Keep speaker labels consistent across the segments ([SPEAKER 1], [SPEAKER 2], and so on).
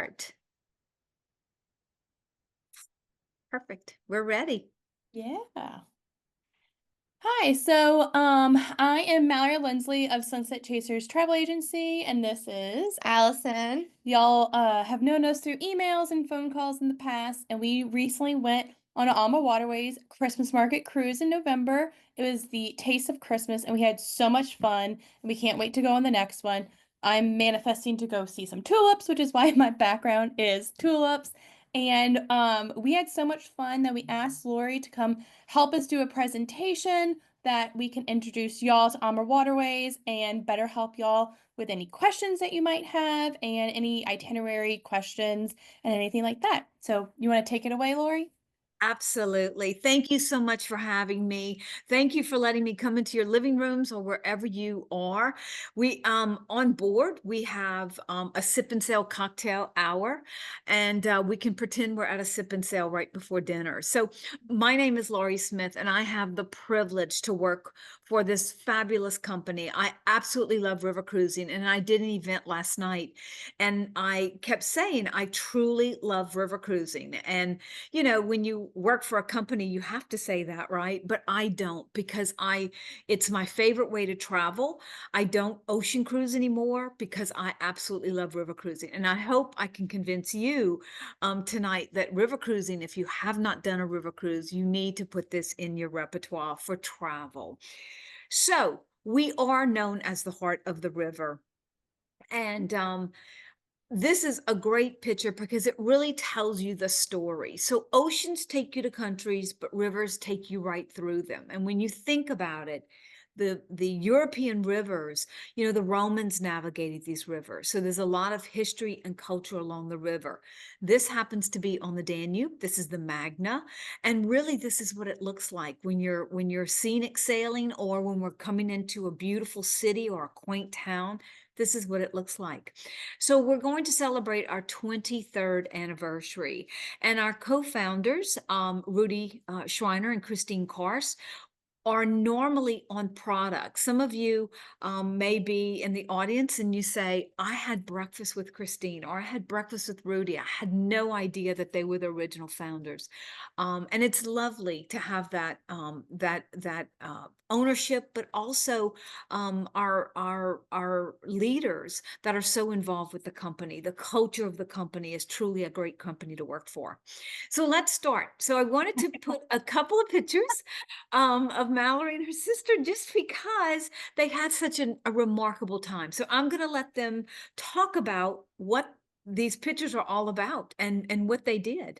[SPEAKER 1] start. Perfect. We're ready.
[SPEAKER 2] Yeah. Hi, I am Mallory Lindsley of Sunset Chasers Travel Agency, and this is
[SPEAKER 3] Allison.
[SPEAKER 2] y'all have known us through emails and phone calls in the past, and we recently went on an AmaWaterways Christmas market cruise in November. It was the Taste of Christmas, and we had so much fun, and we can't wait to go on the next one. I'm manifesting to go see some tulips, which is why my background is tulips. And we had so much fun that we asked Lori to come help us do a presentation that we can introduce y'all to AmaWaterways and better help y'all with any questions that you might have and any itinerary questions and anything like that. So you want to take it away, Lori?
[SPEAKER 1] Absolutely. Thank you so much for having me. Thank you for letting me come into your living rooms or wherever you are. We on board, we have a sip and sail cocktail hour, and we can pretend we're at a sip and sail right before dinner. So my name is Laurie Smith, and I have the privilege to work for this fabulous company. I absolutely love river cruising, and I did an event last night, and I kept saying I truly love river cruising. And when you work for a company, you have to say that, right? But I don't, because it's my favorite way to travel. I don't ocean cruise anymore because I absolutely love river cruising. And I hope I can convince you tonight that river cruising, if you have not done a river cruise, you need to put this in your repertoire for travel. So we are known as the heart of the river. And this is a great picture because it really tells you the story. So oceans take you to countries, but rivers take you right through them. And when you think about it, the European rivers, the Romans navigated these rivers. So there's a lot of history and culture along the river. This happens to be on the Danube. This is the Magna. And really this is what it looks like when you're scenic sailing or when we're coming into a beautiful city or a quaint town. This is what it looks like. So we're going to celebrate our 23rd anniversary. And our co-founders, Rudy Schreiner and Christine Kars, are normally on product. Some of you may be in the audience and you say, I had breakfast with Christine or I had breakfast with Rudy. I had no idea that they were the original founders. And it's lovely to have that ownership, but also our leaders that are so involved with the company. The culture of the company is truly a great company to work for. So let's start. So I wanted to put a couple of pictures of Mallory and her sister just because they had such a remarkable time. So I'm going to let them talk about what these pictures are all about and what they did.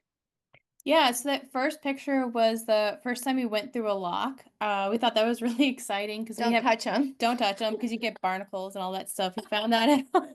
[SPEAKER 2] Yeah, so that first picture was the first time we went through a lock. We thought that was really exciting because we
[SPEAKER 3] Don't
[SPEAKER 2] have
[SPEAKER 3] touch them.
[SPEAKER 2] don't touch them because you get barnacles and all that stuff. We found that out.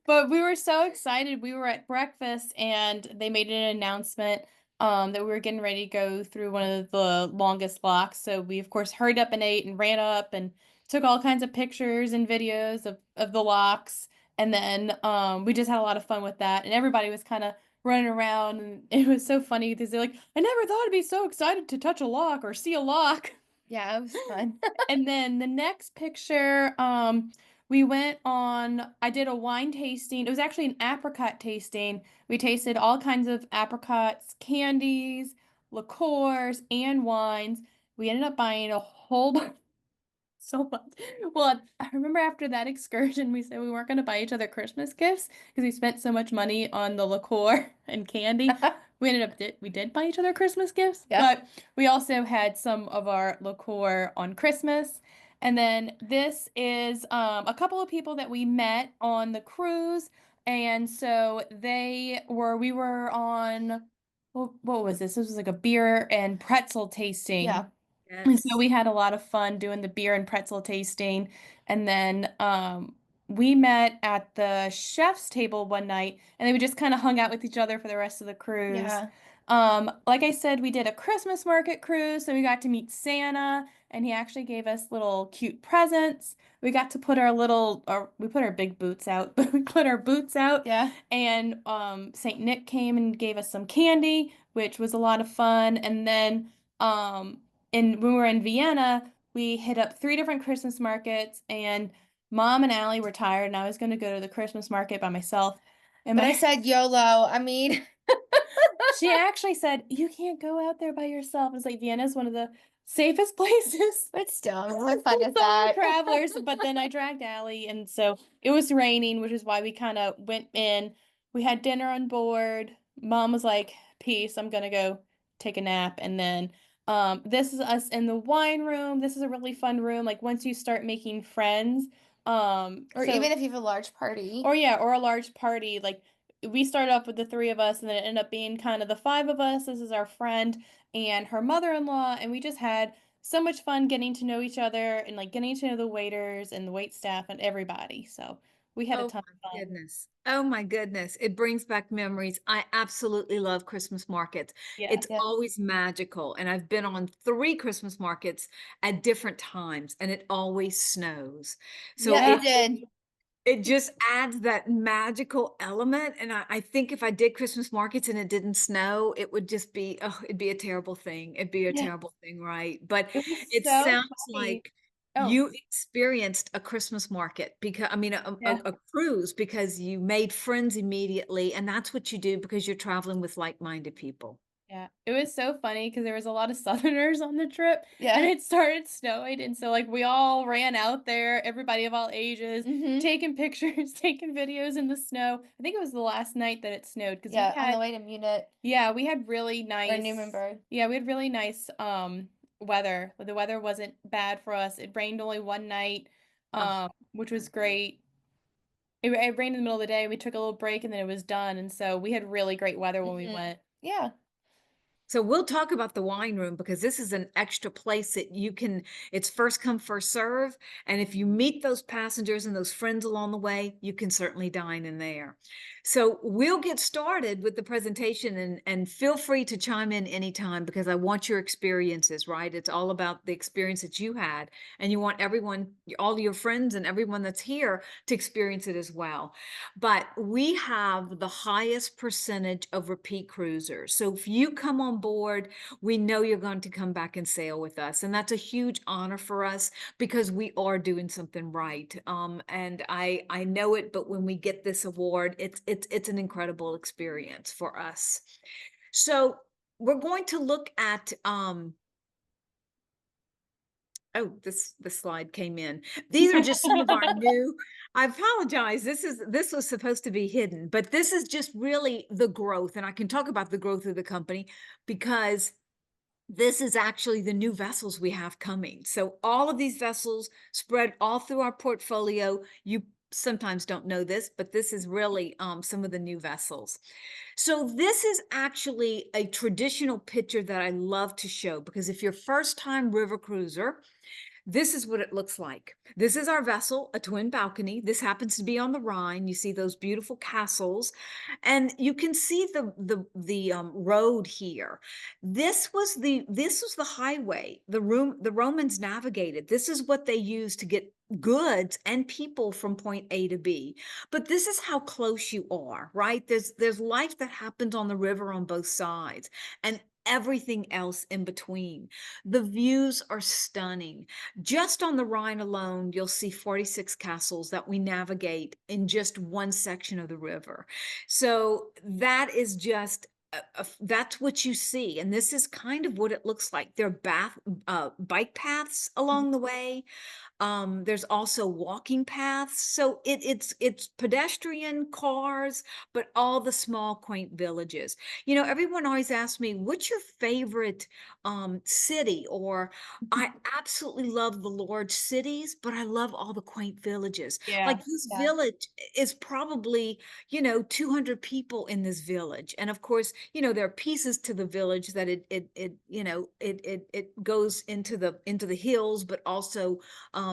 [SPEAKER 2] But we were so excited. We were at breakfast and they made an announcement that we were getting ready to go through one of the longest locks. So we of course hurried up and ate and ran up and took all kinds of pictures and videos of the locks. And then we just had a lot of fun with that. And everybody was kind of running around, and it was so funny because they're like, I never thought I'd be so excited to touch a lock or see a lock.
[SPEAKER 3] Yeah, it was fun.
[SPEAKER 2] And then the next picture, we went on, I did a wine tasting. It was actually an apricot tasting. We tasted all kinds of apricots, candies, liqueurs, and wines. We ended up buying a whole bunch so much. Well, I remember after that excursion, we said we weren't going to buy each other Christmas gifts because we spent so much money on the liqueur and candy. We did buy each other Christmas gifts,
[SPEAKER 3] Yeah.
[SPEAKER 2] but we also had some of our liqueur on Christmas. And then this is a couple of people that we met on the cruise. And so we were on, what was this? This was like a beer and pretzel tasting.
[SPEAKER 3] Yeah.
[SPEAKER 2] And so
[SPEAKER 1] Yes.
[SPEAKER 2] we had a lot of fun doing the beer and pretzel tasting. And then we met at the chef's table one night and then we just kind of hung out with each other for the rest of the cruise.
[SPEAKER 3] Yeah.
[SPEAKER 2] Like I said, we did a Christmas market cruise, so we got to meet Santa and he actually gave us little cute presents. We got to put we put our big boots out, but we put our boots out
[SPEAKER 3] Yeah.
[SPEAKER 2] and Saint Nick came and gave us some candy, which was a lot of fun. And then and when we were in Vienna, we hit up three different Christmas markets, and Mom and Allie were tired, and I was going to go to the Christmas market by myself. And
[SPEAKER 3] But I
[SPEAKER 2] my
[SPEAKER 3] said YOLO. I mean,
[SPEAKER 2] she actually said, "You can't go out there by yourself." It's like Vienna's one of the safest places
[SPEAKER 3] but still, what fun
[SPEAKER 2] for
[SPEAKER 3] is
[SPEAKER 2] solo
[SPEAKER 3] that?
[SPEAKER 2] travelers. But then I dragged Allie, and so it was raining, which is why we kind of went in. We had dinner on board. Mom was like, "Peace, I'm gonna go take a nap." And then this is us in the wine room. This is a really fun room. Like once you start making friends,
[SPEAKER 3] Or
[SPEAKER 2] so
[SPEAKER 3] even if you have a large party.
[SPEAKER 2] or yeah, or a large party. Like we started off with the three of us, and then it ended up being kind of the five of us. This is our friend and her mother-in-law, and we just had so much fun getting to know each other and like getting to know the waiters and the wait staff and everybody. So we had a
[SPEAKER 1] Oh
[SPEAKER 2] ton
[SPEAKER 1] my
[SPEAKER 2] of fun.
[SPEAKER 1] goodness. Oh my goodness. It brings back memories. I absolutely love Christmas markets.
[SPEAKER 2] Yeah.
[SPEAKER 1] It's
[SPEAKER 3] Yeah.
[SPEAKER 1] always magical. And I've been on 3 Christmas markets at different times, and it always snows. So
[SPEAKER 3] Yeah,
[SPEAKER 2] Yeah.
[SPEAKER 3] it did.
[SPEAKER 1] it just adds that magical element. And I think if I did Christmas markets and it didn't snow, it would just be, oh, it'd be a terrible thing. It'd be a
[SPEAKER 2] Yeah.
[SPEAKER 1] terrible thing, right? But
[SPEAKER 2] It was
[SPEAKER 1] it
[SPEAKER 2] so
[SPEAKER 1] sounds
[SPEAKER 2] funny.
[SPEAKER 1] like
[SPEAKER 2] Oh,
[SPEAKER 1] you experienced a Christmas market because, I mean,
[SPEAKER 2] yeah.
[SPEAKER 1] a cruise because you made friends immediately. And that's what you do because you're traveling with like-minded people.
[SPEAKER 2] Yeah, it was so funny because there was a lot of Southerners on the trip and
[SPEAKER 3] Yeah.
[SPEAKER 2] it started snowing. And so, like, we all ran out there, everybody of all ages,
[SPEAKER 3] Mm-hmm.
[SPEAKER 2] taking pictures, taking videos in the snow. I think it was the last night that it snowed because
[SPEAKER 3] Yeah, on the way to Munich
[SPEAKER 2] we had really
[SPEAKER 3] or
[SPEAKER 2] nice,
[SPEAKER 3] Nuremberg.
[SPEAKER 2] yeah, we had really nice weather. The weather wasn't bad for us. It rained only one night,
[SPEAKER 1] Oh,
[SPEAKER 2] which was great. It rained in the middle of the day. We took a little break and then it was done. And so we had really great weather when we
[SPEAKER 3] Mm-hmm.
[SPEAKER 2] went.
[SPEAKER 3] Yeah.
[SPEAKER 1] so we'll talk about the wine room because this is an extra place that you can, it's first come, first serve. And if you meet those passengers and those friends along the way, you can certainly dine in there. So we'll get started with the presentation and feel free to chime in anytime because I want your experiences, right? It's all about the experience that you had and you want everyone, all your friends and everyone that's here to experience it as well. But we have the highest percentage of repeat cruisers. So if you come on board, we know you're going to come back and sail with us. And that's a huge honor for us because we are doing something right. And I know it, but when we get this award, it's an incredible experience for us. So we're going to look at oh, this slide came in. These are just some of our new, I apologize. This was supposed to be hidden, but this is just really the growth. And I can talk about the growth of the company because this is actually the new vessels we have coming. So all of these vessels spread all through our portfolio. You sometimes don't know this, but this is really some of the new vessels. So this is actually a traditional picture that I love to show because if you're first time river cruiser, this is what it looks like. This is our vessel, a twin balcony. This happens to be on the Rhine. You see those beautiful castles, and you can see the road here. This was the highway. The Romans navigated. This is what they used to get goods and people from point A to B. But this is how close you are, right? There's life that happens on the river on both sides, and everything else in between. The views are stunning. Just on the Rhine alone, you'll see 46 castles that we navigate in just one section of the river. So that is just that's what you see, and this is kind of what it looks like. There are bike paths along the way. There's also walking paths. So it's pedestrian cars, but all the small, quaint villages. You know, everyone always asks me, what's your favorite city? Or I absolutely love the large cities, but I love all the quaint villages.
[SPEAKER 2] Yeah.
[SPEAKER 1] Like this
[SPEAKER 3] Yeah.
[SPEAKER 1] village is probably, 200 people in this village. And of course, there are pieces to the village that it goes into the hills, but also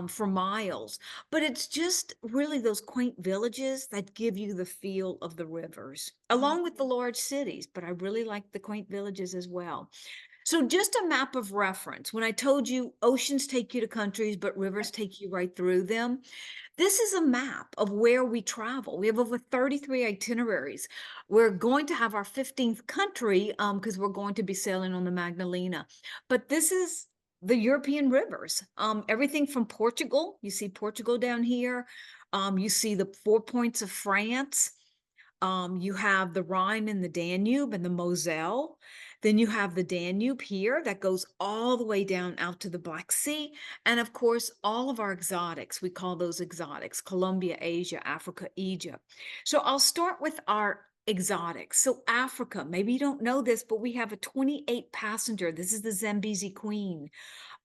[SPEAKER 1] for miles. But it's just really those quaint villages that give you the feel of the rivers, along with the large cities. But I really like the quaint villages as well. So just a map of reference. When I told you oceans take you to countries, but rivers take you right through them, this is a map of where we travel. We have over 33 itineraries. We're going to have our 15th country because we're going to be sailing on the Magdalena. But this is the European rivers. Everything from Portugal. You see Portugal down here. You see the 4 points of France. You have the Rhine and the Danube and the Moselle. Then you have the Danube here that goes all the way down out to the Black Sea. And of course, all of our exotics, we call those exotics, Colombia, Asia, Africa, Egypt. So I'll start with our exotics. So Africa, maybe you don't know this, but we have a 28 passenger. This is the Zambezi Queen.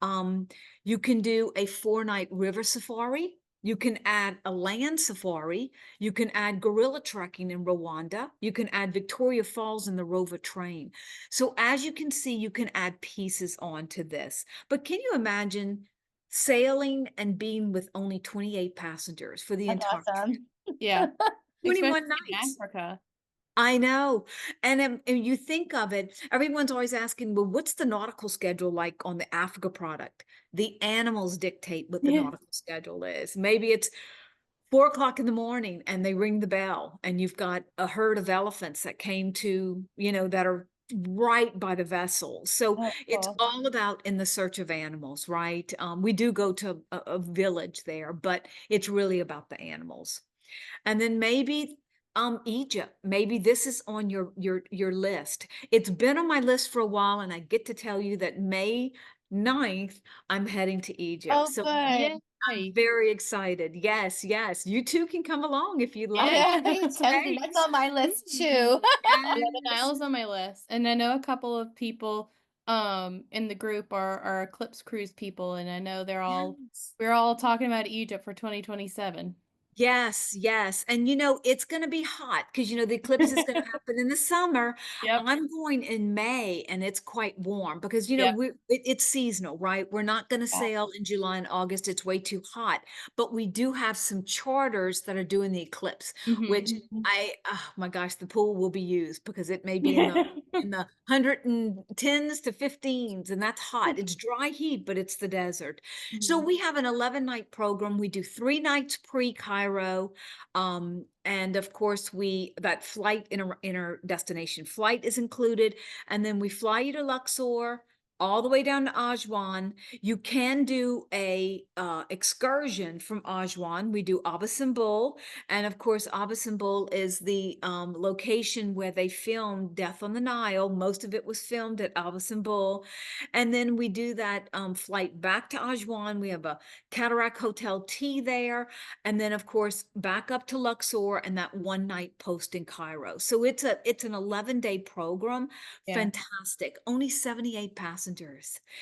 [SPEAKER 1] Um, you can do a 4-night river safari. You can add a land safari. You can add gorilla trekking in Rwanda. You can add Victoria Falls in the Rover train. So as you can see, you can add pieces onto this. But can you imagine sailing and being with only 28 passengers for the
[SPEAKER 3] That's
[SPEAKER 1] entire trip?
[SPEAKER 3] awesome.
[SPEAKER 2] Yeah.
[SPEAKER 1] 21
[SPEAKER 2] Especially in
[SPEAKER 1] nights.
[SPEAKER 2] Africa.
[SPEAKER 1] I know. And you think of it, everyone's always asking, well, what's the nautical schedule like on the Africa product? The animals dictate what the
[SPEAKER 2] Yeah.
[SPEAKER 1] nautical schedule is. Maybe it's 4 o'clock in the morning and they ring the bell and you've got a herd of elephants that came to, that are right by the vessel. So
[SPEAKER 2] Oh,
[SPEAKER 1] it's
[SPEAKER 2] cool.
[SPEAKER 1] all about in the search of animals, right? We do go to a village there, but it's really about the animals. And then maybe Egypt. Maybe this is on your list. It's been on my list for a while, and I get to tell you that May 9th, I'm heading to Egypt.
[SPEAKER 3] Oh,
[SPEAKER 1] So
[SPEAKER 3] good.
[SPEAKER 1] I'm very excited. Yes, yes. You too can come along if you'd like.
[SPEAKER 3] Yeah, attending.
[SPEAKER 1] Hey.
[SPEAKER 3] That's on my list too.
[SPEAKER 2] Yeah, the
[SPEAKER 1] Yes.
[SPEAKER 2] Nile is on my list, and I know a couple of people in the group are Eclipse Cruise people, and I know
[SPEAKER 1] Yes.
[SPEAKER 2] we're all talking about Egypt for 2027.
[SPEAKER 1] Yes, yes. And it's going to be hot because the eclipse is going to happen in the summer.
[SPEAKER 2] Yep.
[SPEAKER 1] I'm going in May and it's quite warm because
[SPEAKER 2] Yep.
[SPEAKER 1] it's seasonal, right? We're not going to
[SPEAKER 3] Yeah.
[SPEAKER 1] sail in July and August. It's way too hot. But we do have some charters that are doing the eclipse, which
[SPEAKER 3] Mhm.
[SPEAKER 1] oh my gosh, the pool will be used because it may be in the 110s to 15s, and that's hot. It's dry heat, but it's the desert. So
[SPEAKER 3] Mhm.
[SPEAKER 1] we have an 11-night program. We do 3 nights pre-Cairo. And of course, that flight inner destination flight is included. And then we fly you to Luxor, all the way down to Aswan. You can do a excursion from Aswan. We do Abu Simbel, and of course, Abu Simbel is the location where they filmed Death on the Nile. Most of it was filmed at Abu Simbel. And then we do that flight back to Aswan. We have a Cataract Hotel tea there. And then, of course, back up to Luxor and that 1 night post in Cairo. So it's an 11-day program.
[SPEAKER 2] Yeah.
[SPEAKER 1] Fantastic. Only 78 passengers.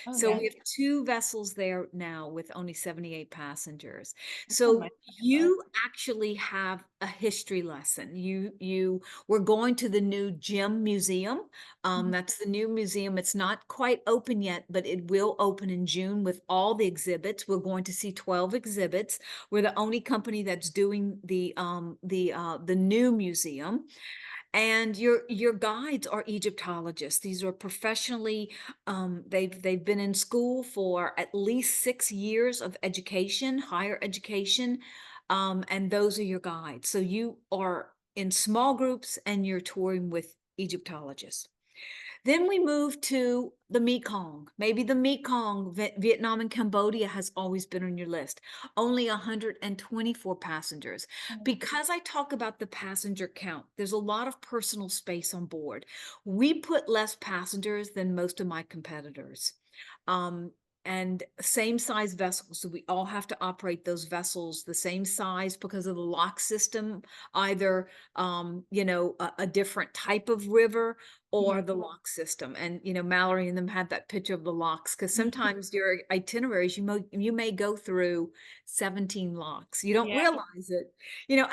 [SPEAKER 3] Oh,
[SPEAKER 1] So
[SPEAKER 3] yeah.
[SPEAKER 1] we have 2 vessels there now with only 78 passengers.
[SPEAKER 2] That's on my
[SPEAKER 1] So
[SPEAKER 2] bucket list.
[SPEAKER 1] you actually have a history lesson. We're going to the new Gem Museum.
[SPEAKER 3] Mhm.
[SPEAKER 1] That's the new museum. It's not quite open yet, but it will open in June with all the exhibits. We're going to see 12 exhibits. We're the only company that's doing the new museum. And your guides are Egyptologists. These are professionally, they've been in school for at least 6 years of education, higher education, and those are your guides. So you are in small groups and you're touring with Egyptologists. Then we move to the Mekong. Maybe the Mekong, Vietnam and Cambodia has always been on your list. Only 124 passengers. Because I talk about the passenger count, there's a lot of personal space on board. We put less passengers than most of my competitors. Um, and same size vessels. So we all have to operate those vessels the same size because of the lock system, either a different type of river or the lock system. And Mallory and them had that picture of the locks because sometimes your itineraries you may go through 17 locks. You don't
[SPEAKER 2] Yeah.
[SPEAKER 1] realize it.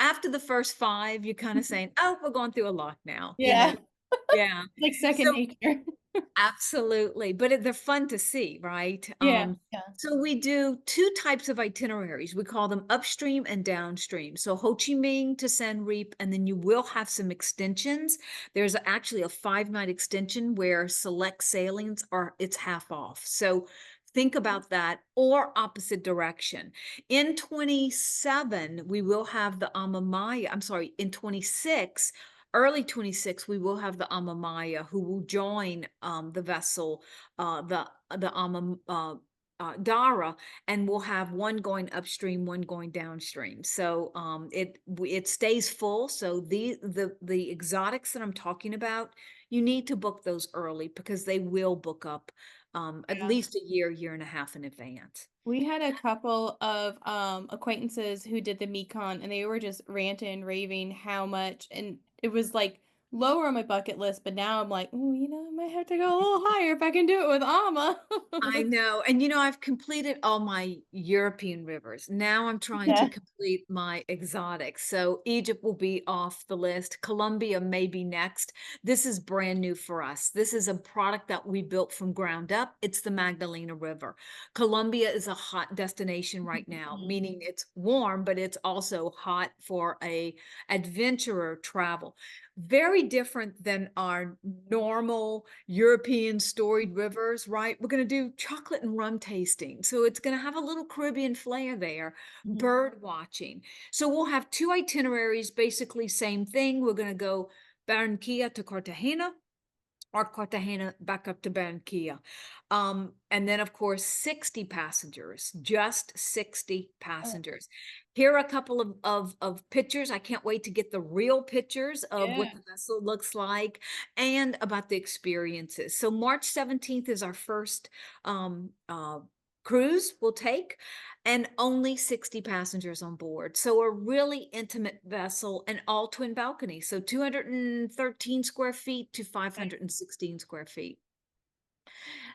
[SPEAKER 1] After the first 5, you're kind of saying, "Oh, we're going through a lock now."
[SPEAKER 2] Yeah.
[SPEAKER 1] Yeah.
[SPEAKER 2] Like second
[SPEAKER 1] So
[SPEAKER 2] nature.
[SPEAKER 1] absolutely. But they're fun to see, right?
[SPEAKER 2] Yeah.
[SPEAKER 3] Yeah.
[SPEAKER 1] So we do 2 types of itineraries. We call them upstream and downstream. So Ho Chi Minh to Siem Reap, and then you will have some extensions. There's actually a 5-night extension where select sailings it's half off. So think about that, or opposite direction. In 27, we will have the Amamaya. I'm sorry, in 26, early 26, we will have the Amamaya who will join the vessel, the Dara, and we'll have one going upstream, one going downstream. So it stays full. So the exotics that I'm talking about, you need to book those early because they will book up at
[SPEAKER 2] Yeah.
[SPEAKER 1] least a year and a half in advance.
[SPEAKER 2] We had a couple of acquaintances who did the Mekon, and they were just ranting and raving how much, and it was like lower on my bucket list, but now I'm like, oh, I might have to go a little higher if I can do it with Ama.
[SPEAKER 1] I know. And I've completed all my European rivers. Now I'm trying to
[SPEAKER 2] Yeah.
[SPEAKER 1] complete my exotics. So Egypt will be off the list. Colombia may be next. This is brand new for us. This is a product that we built from ground up. It's the Magdalena River. Colombia is a hot destination right now,
[SPEAKER 2] Mhm.
[SPEAKER 1] meaning it's warm, but it's also hot for a adventurer travel. Very different than our normal European storied rivers, right? We're going to do chocolate and rum tasting. So it's going to have a little Caribbean flair there,
[SPEAKER 2] Mhm.
[SPEAKER 1] bird watching. So we'll have two itineraries, basically same thing. We're going to go Barranquilla to Cartagena, or Cartagena back up to Barranquilla. And then, of course, 60 passengers, just 60
[SPEAKER 3] Oh,
[SPEAKER 1] passengers. Here are a couple of pictures. I can't wait to get the real pictures of
[SPEAKER 2] Yeah.
[SPEAKER 1] what the vessel looks like and about the experiences. So March 17th is our first um, uh, cruise we'll take, and only 60 passengers on board. So a really intimate vessel and all twin balconies. So 213 square feet to 516 square feet.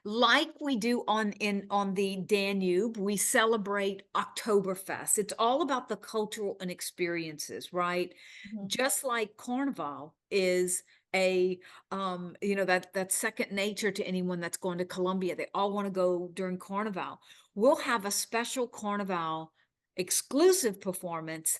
[SPEAKER 1] Like we do on the Danube, we celebrate Oktoberfest. It's all about the cultural and experiences, right?
[SPEAKER 3] mhm.
[SPEAKER 1] Just like Carnival is a that second nature to anyone that's going to Colombia. They all want to go during Carnival. We'll have a special Carnival exclusive performance,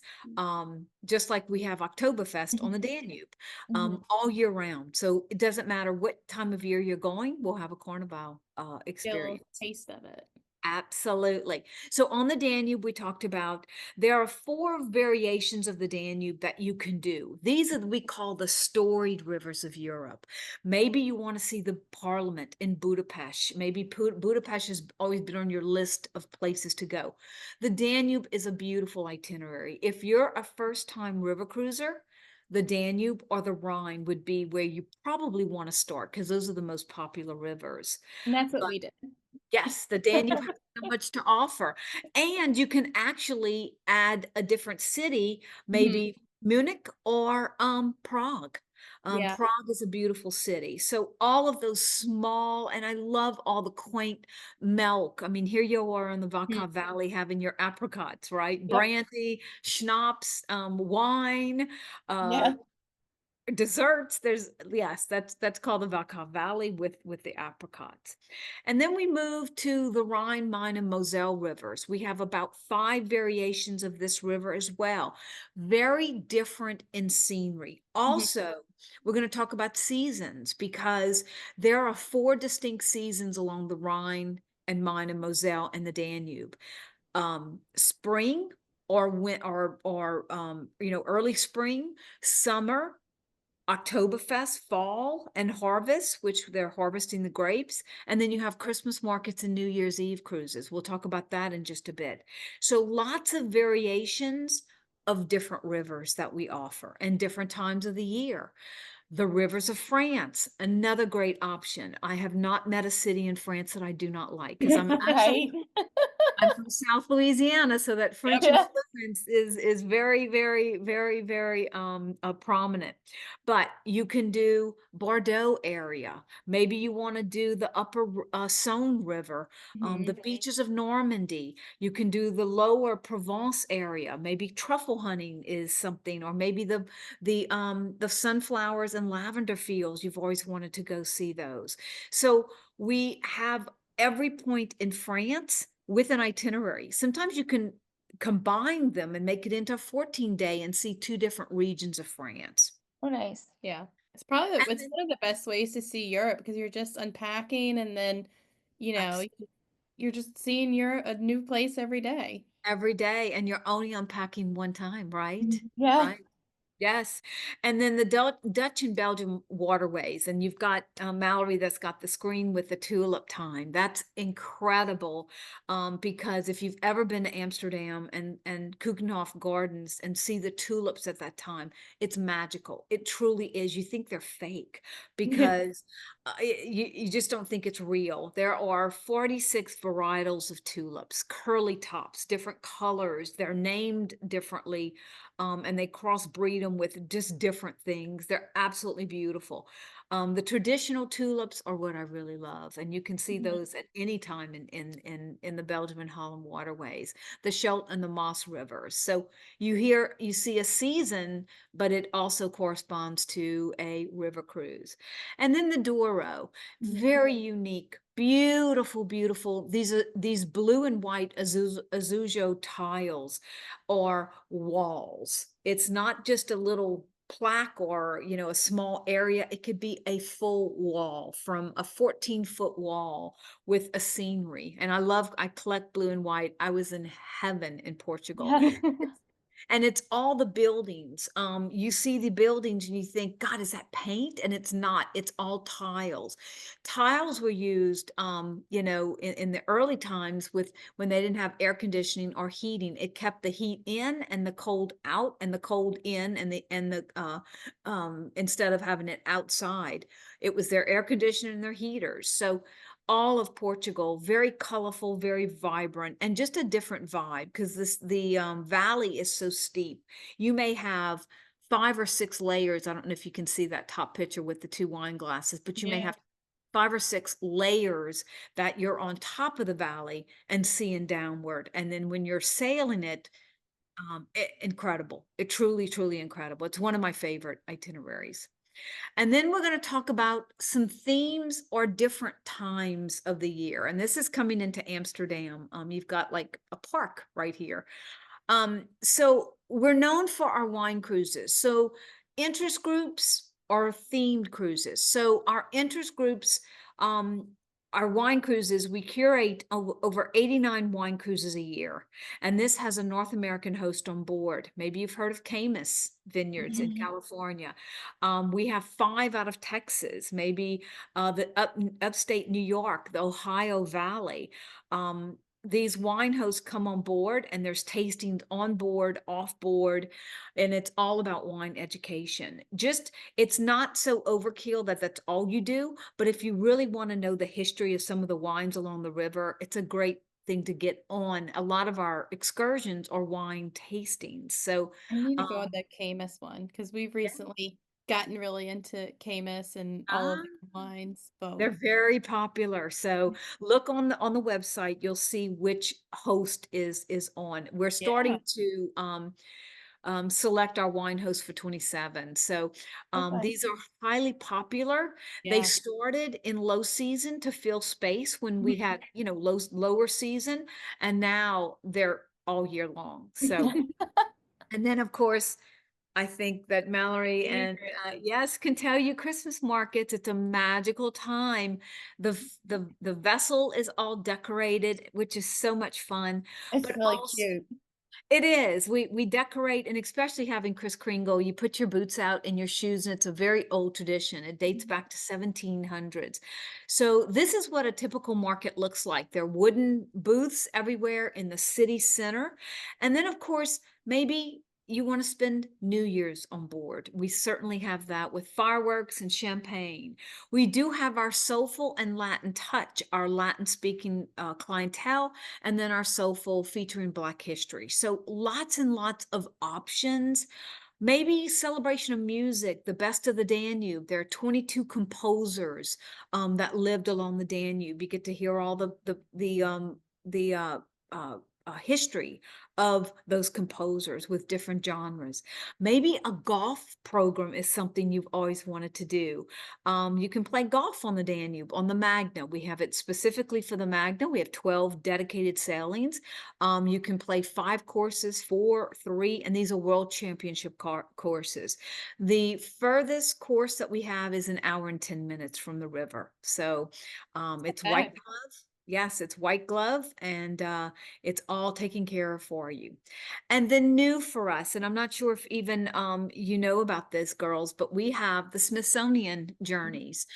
[SPEAKER 1] just like we have Oktoberfest on the Danube,
[SPEAKER 3] Mhm.
[SPEAKER 1] all year round. So it doesn't matter what time of year you're going, we'll have a Carnival
[SPEAKER 2] Get a little
[SPEAKER 1] experience.
[SPEAKER 2] taste of it.
[SPEAKER 1] Absolutely. So on the Danube, we talked about there are four variations of the Danube that you can do. These are we call the storied rivers of Europe. Maybe you want to see the Parliament in Budapest. Maybe Budapest has always been on your list of places to go. The Danube is a beautiful itinerary. If you're a first-time river cruiser, the Danube or the Rhine would be where you probably want to start because those are the most popular rivers.
[SPEAKER 2] And that's what we did.
[SPEAKER 1] Yes, the Danube has so much to offer. And you can actually add a different city,
[SPEAKER 2] Mhm.
[SPEAKER 1] maybe Munich or Prague.
[SPEAKER 2] Yeah.
[SPEAKER 1] Prague is a beautiful city. So all of those small, and I love all the quaint milk. I mean, here you are in the
[SPEAKER 2] Mhm.
[SPEAKER 1] Vaca Valley having your apricots, right?
[SPEAKER 2] Yep.
[SPEAKER 1] Brandy, schnapps, wine, uh,
[SPEAKER 2] Yeah.
[SPEAKER 1] desserts. There's yes, that's called the Vaca Valley with the apricots. And then we move to the Rhine, Main, and Moselle rivers. We have about 5 variations of this river as well, very different in scenery.
[SPEAKER 2] Mhm.
[SPEAKER 1] Also, we're going to talk about seasons because there are 4 distinct seasons along the Rhine and Main and Moselle and the Danube. Spring or win or early spring, summer, Oktoberfest, fall, and harvest, which they're harvesting the grapes. And then you have Christmas markets and New Year's Eve cruises. We'll talk about that in just a bit. So lots of variations of different rivers that we offer and different times of the year. The rivers of France, another great option. I have not met a city in France that I do not like because
[SPEAKER 2] Right.
[SPEAKER 1] I'm from South Louisiana, so that French
[SPEAKER 2] Yep.
[SPEAKER 1] influence is very, very, very, very prominent. But you can do Bordeaux area. Maybe you want to do the upper Saône River, the
[SPEAKER 2] Mhm.
[SPEAKER 1] beaches of Normandy. You can do the lower Provence area. Maybe truffle hunting is something, or maybe the sunflowers and lavender fields. You've always wanted to go see those. So we have every point in France with an itinerary. Sometimes you can combine them and make it into a 14-day and see 2 different regions of France.
[SPEAKER 3] Oh, nice.
[SPEAKER 2] Yeah. It's
[SPEAKER 1] And
[SPEAKER 2] one of the best ways to see Europe because you're just unpacking and then, you know,
[SPEAKER 1] then
[SPEAKER 2] you're just seeing a new place every day.
[SPEAKER 1] every day, and you're only unpacking one time, right?
[SPEAKER 3] Yeah.
[SPEAKER 1] Right. Yes. And then the Dutch and Belgian waterways. And you've got Mallory that's got the screen with the tulip time. That's incredible. Because if you've ever been to Amsterdam and Keukenhof Gardens and see the tulips at that time, it's magical. It truly is. You think they're fake because you just don't think it's real. There are 46 varietals of tulips, curly tops, different colors. They're named differently, and they crossbreed them with just different things. They're absolutely beautiful. The traditional tulips are what I really love, and you can see
[SPEAKER 2] Mhm.
[SPEAKER 1] those at any time in the Belgium and Holland waterways, the Scheldt and the Maas rivers. So you see a season, but it also corresponds to a river cruise. And then the Douro,
[SPEAKER 2] Mhm.
[SPEAKER 1] very unique, beautiful, beautiful. These are these blue and white azujo tiles or walls. It's not just a little plaque or, a small area. It could be a full wall, from a 14-foot wall with a scenery. And I collect blue and white. I was in heaven in Portugal.
[SPEAKER 2] Yeah.
[SPEAKER 1] And it's all the buildings. You see the buildings and you think, God, is that paint? And it's not. It's all tiles. Tiles were used, in the early times with when they didn't have air conditioning or heating. It kept the heat in and the cold out, and the cold in, instead of having it outside. It was their air conditioning and their heaters. So all of Portugal, very colorful, very vibrant, and just a different vibe because the valley is so steep. You may have 5 or 6 layers. I don't know if you can see that top picture with the two wine glasses, but you may
[SPEAKER 2] Yeah.
[SPEAKER 1] have 5 or 6 layers that you're on top of the valley and seeing downward. And then when you're sailing it, incredible. It truly, truly incredible. It's one of my favorite itineraries. And then we're going to talk about some themes or different times of the year. And this is coming into Amsterdam. You've got like a park right here. So we're known for our wine cruises. So interest groups are themed cruises. So our interest groups, um, our wine cruises, we curate over 89 wine cruises a year. And this has a North American host on board. Maybe you've heard of Camus Vineyards in
[SPEAKER 2] Mhm.
[SPEAKER 1] California. We have 5 out of Texas, maybe upstate New York, the Ohio Valley. These wine hosts come on board and there's tastings on board, off board, and it's all about wine education. It's not so overkill that that's all you do, but if you really want to know the history of some of the wines along the river, it's a great thing to get on. A lot of our excursions are wine tastings. So,
[SPEAKER 2] I need to go on
[SPEAKER 1] um,
[SPEAKER 2] the Camus one because we've
[SPEAKER 1] yeah.
[SPEAKER 2] recently gotten really into Camus and all of the wines. So
[SPEAKER 1] They're very popular. So look on the website, you'll see which host is on. We're
[SPEAKER 2] yeah.
[SPEAKER 1] starting to select our wine host for 27. So
[SPEAKER 2] Okay.
[SPEAKER 1] these are highly popular. They
[SPEAKER 2] Yeah.
[SPEAKER 1] started in low season to fill space when we had, lower season, and now they're all year long. So, and then of course, I think that Mallory and
[SPEAKER 2] Favorite.
[SPEAKER 1] yes, can tell you Christmas markets. It's a magical time. The vessel is all decorated, which is so much fun.
[SPEAKER 2] It's
[SPEAKER 1] But
[SPEAKER 2] really
[SPEAKER 1] also
[SPEAKER 2] cute.
[SPEAKER 1] it is. We decorate, and especially having Kris Kringle, you put your boots out and your shoes, and it's a very old tradition. It dates back to 1700s. So this is what a typical market looks like. There are wooden booths everywhere in the city center. And then, of course, maybe you want to spend New Year's on board. We certainly have that with fireworks and champagne. We do have our soulful and Latin touch, our Latin speaking clientele, and then our soulful featuring Black history. So lots and lots of options. Maybe celebration of music, the best of the Danube. There are 22 composers that lived along the Danube. You get to hear all the history of those composers with different genres. Maybe a golf program is something you've always wanted to do. You can play golf on the Danube, on the Magna. We have it specifically for the Magna. We have 12 dedicated sailings. You can play 5 courses, 4, 3, and these are world championship courses. The furthest course that we have is an hour and 10 minutes from the river. So it's right
[SPEAKER 2] Okay.
[SPEAKER 1] Yes, it's white glove and it's all taken care of for you. And then new for us, and I'm not sure if even you know about this, girls, but we have the Smithsonian Journeys.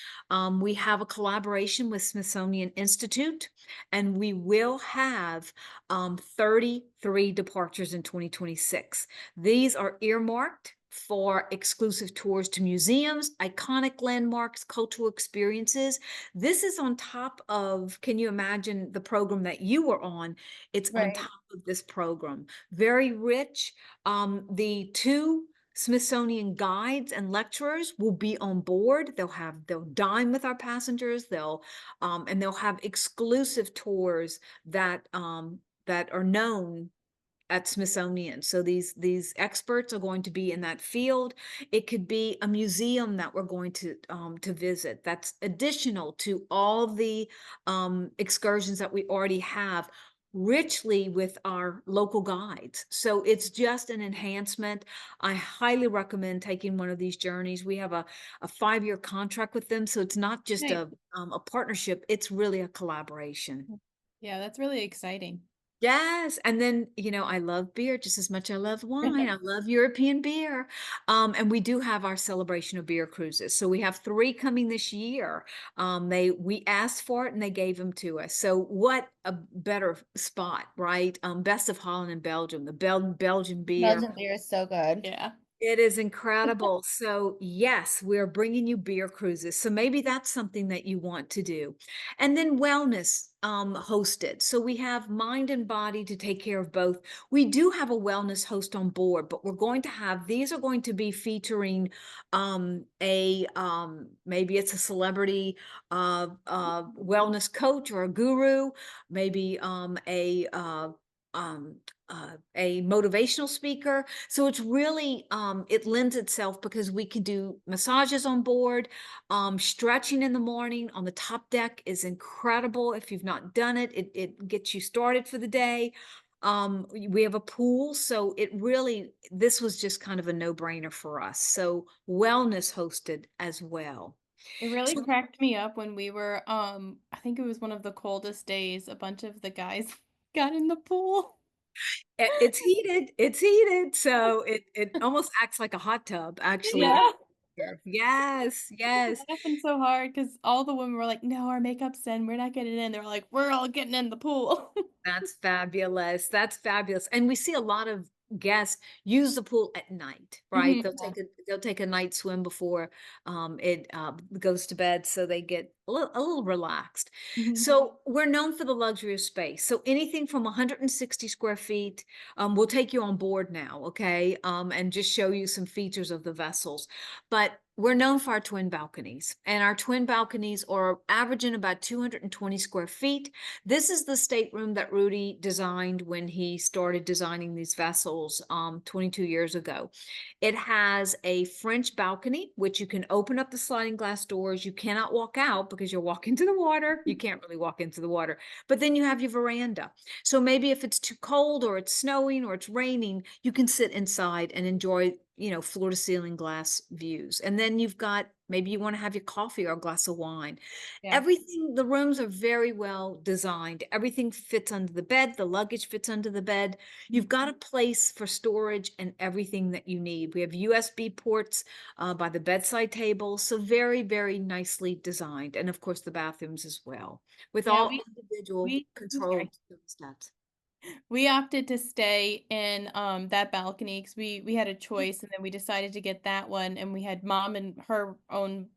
[SPEAKER 1] We have a collaboration with Smithsonian Institute, and we will have 33 departures in 2026. These are earmarked for exclusive tours to museums, iconic landmarks, cultural experiences. This is on top of, can you imagine the program that you were on? It's on
[SPEAKER 2] Right.
[SPEAKER 1] top of this program. Very rich. The two Smithsonian guides and lecturers will be on board. They'll dine with our passengers. And they'll have exclusive tours that are known at Smithsonian. So these experts are going to be in that field. It could be a museum that we're going to visit. That's additional to all the excursions that we already have richly with our local guides. So it's just an enhancement. I highly recommend taking one of these journeys. We have a 5-year contract with them. So it's not just
[SPEAKER 2] Nice.
[SPEAKER 1] a partnership, it's really a collaboration.
[SPEAKER 2] Yeah, that's really exciting.
[SPEAKER 1] Yes, and then, I love beer just as much I love wine. I love European beer. And we do have our celebration of beer cruises. So we have 3 coming this year. We asked for it and they gave them to us. So what a better spot, right? Best of Holland and Belgium, the Belgian beer.
[SPEAKER 3] Belgian beer is so good.
[SPEAKER 2] Yeah.
[SPEAKER 1] It is incredible. So, yes, we're bringing you beer cruises. So maybe that's something that you want to do. And then wellness hosted. So we have mind and body to take care of both. We do have a wellness host on board, but these are going to be featuring a maybe it's a celebrity wellness coach or a guru, maybe a motivational speaker. So it's really, it lends itself because we can do massages on board. Stretching in the morning on the top deck is incredible. If you've not done it, it gets you started for the day. We have a pool, so this was just kind of a no-brainer for us. So wellness hosted as well.
[SPEAKER 2] It really
[SPEAKER 1] So
[SPEAKER 2] cracked me up when we were, I think it was one of the coldest days, a bunch of the guys got in the pool.
[SPEAKER 1] it's heated, so it almost acts like a hot tub, actually.
[SPEAKER 2] Yeah.
[SPEAKER 1] Yes, yes.
[SPEAKER 2] Laughing so hard because all the women were like, "No, our makeup's in. We're not getting in." They were like, "We're all getting in the pool."
[SPEAKER 1] That's fabulous. That's fabulous. And we see a lot of guests use the pool at night, right?
[SPEAKER 2] Mhm.
[SPEAKER 1] They'll take a night swim before it goes to bed, so they get a little relaxed.
[SPEAKER 2] Mhm.
[SPEAKER 1] So we're known for the luxury of space. So anything from 160 square feet, we'll take you on board now, okay? And just show you some features of the vessels. But we're known for our twin balconies, and our twin balconies are averaging about 220 square feet. This is the stateroom that Rudy designed when he started designing these vessels 22 years ago. It has a French balcony, which you can open up the sliding glass doors. You cannot walk out because you'll walk into the water. You can't really walk into the water, but then you have your veranda. So maybe if it's too cold or it's snowing or it's raining, you can sit inside and enjoy, floor to ceiling glass views. And then maybe you want to have your coffee or a glass of wine.
[SPEAKER 2] Yeah.
[SPEAKER 1] Everything, the rooms are very well designed. Everything fits under the bed. The luggage fits under the bed. You've got a place for storage and everything that you need. We have USB ports by the bedside table. So very, very nicely designed. And of course, the bathrooms as well, with
[SPEAKER 2] Yeah,
[SPEAKER 1] all individual
[SPEAKER 2] I'm
[SPEAKER 1] controlled
[SPEAKER 2] sorry.
[SPEAKER 1] thermostats.
[SPEAKER 2] We opted to stay in that balcony because we had a choice and then we decided to get that one and we had mom in her own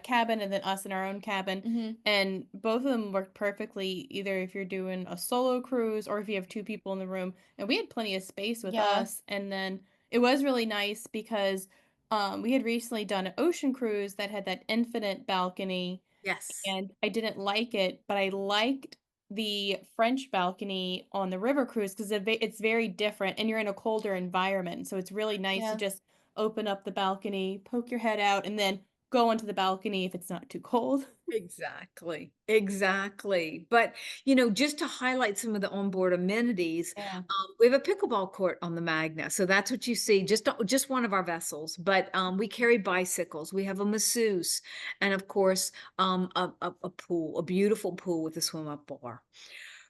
[SPEAKER 2] cabin and then us in our own cabin
[SPEAKER 3] Hmm.
[SPEAKER 2] and both of them worked perfectly either if you're doing a solo cruise or if you have 2 people in the room and we had plenty of space with
[SPEAKER 3] Yeah.
[SPEAKER 2] us and then it was really nice because we had recently done an ocean cruise that had that infinite balcony
[SPEAKER 1] Yes.
[SPEAKER 2] and I didn't like it, but I liked the French balcony on the river cruise because it's very different and you're in a colder environment. So it's really nice to
[SPEAKER 3] Yeah.
[SPEAKER 2] just open up the balcony, poke your head out, and then go onto the balcony if it's not too cold.
[SPEAKER 1] Exactly, exactly. But, just to highlight some of the onboard amenities,
[SPEAKER 2] Yeah.
[SPEAKER 1] we have a pickleball court on the Magna. So that's what you see, just one of our vessels. But we carry bicycles. We have a masseuse, and of course, a pool, a beautiful pool with a swim up bar.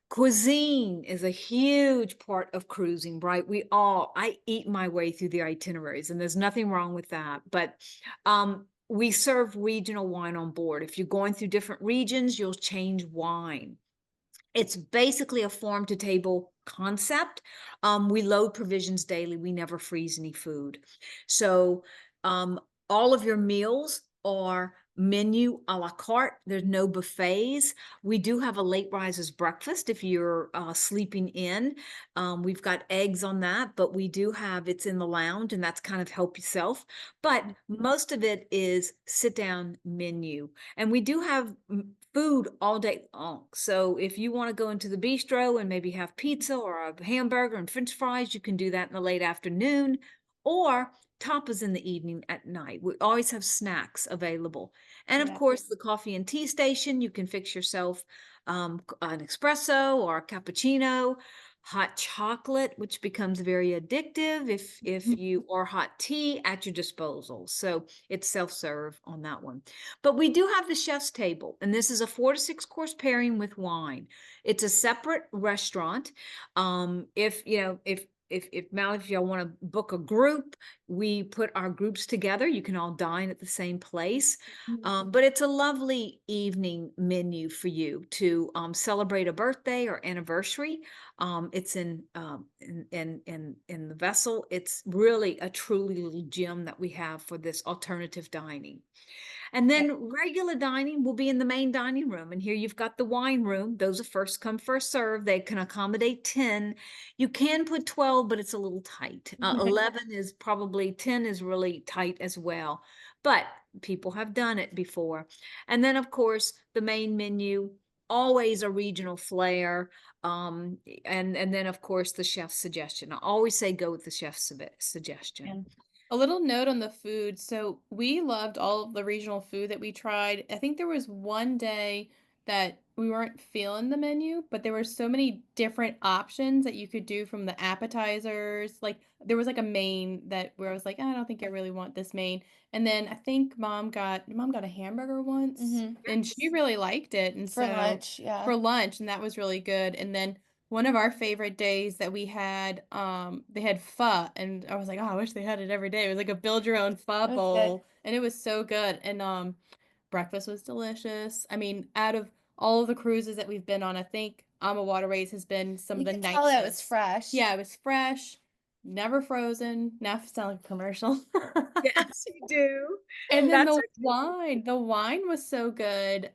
[SPEAKER 1] Cuisine is a huge part of cruising, right? I eat my way through the itineraries, and there's nothing wrong with that. But we serve regional wine on board. If you're going through different regions, you'll change wine. It's basically a farm to table concept. We load provisions daily. We never freeze any food. So all of your meals are menu a la carte. There's no buffets. We do have a late risers breakfast if you're sleeping in. We've got eggs on that, but it's in the lounge, and that's kind of help yourself. But most of it is sit down menu. And we do have food all day long. So if you want to go into the bistro and maybe have pizza or a hamburger and french fries, you can do that in the late afternoon, or tapas in the evening at night. We always have snacks available. And of
[SPEAKER 2] Yeah.
[SPEAKER 1] course, the coffee and tea station, you can fix yourself an espresso or a cappuccino, hot chocolate, which becomes very addictive if you or hot tea at your disposal. So it's self-serve on that one. But we do have the chef's table, and this is a 4 to 6 course pairing with wine. It's a separate restaurant. If y'all want to book a group, we put our groups together. You can all dine at the same place. But it's a lovely evening menu for you to celebrate a birthday or anniversary. It's in the vessel. It's really a truly little gem that we have for this alternative dining. And then regular dining will be in the main dining room. And here you've got the wine room. Those are first come, first serve. They can accommodate 10. You can put 12, but it's a little tight. 11 is probably 10 is really tight as well. But people have done it before. And then, of course, the main menu, always a regional flair. And then, of course, the chef's suggestion. I always say go with the chef's suggestion.
[SPEAKER 2] And a little note on the food. So we loved all of the regional food that we tried. I think there was one day that we weren't feeling the menu, but there were so many different options that you could do from the appetizers. Like there was like a main that where I was like, I don't think I really want this main. And then I think mom got a hamburger once and she really liked it. And
[SPEAKER 3] For
[SPEAKER 2] so
[SPEAKER 3] lunch, yeah.
[SPEAKER 2] for lunch, and that was really good. And then one of our favorite days that they had pho, and I was like, "Oh, I wish they had it every day." It was like a build your own pho
[SPEAKER 3] It was good.
[SPEAKER 2] bowl, and it was so good. And breakfast was delicious. I mean, out of all of the cruises that we've been on, I think AmaWaterways has been some
[SPEAKER 3] You
[SPEAKER 2] of the
[SPEAKER 3] could tell that it was
[SPEAKER 2] nicest.
[SPEAKER 3] fresh.
[SPEAKER 2] Yeah, it was fresh, never frozen. Now it sounds like a commercial.
[SPEAKER 1] Yes, you do.
[SPEAKER 2] And then
[SPEAKER 1] That's
[SPEAKER 2] the wine was so good.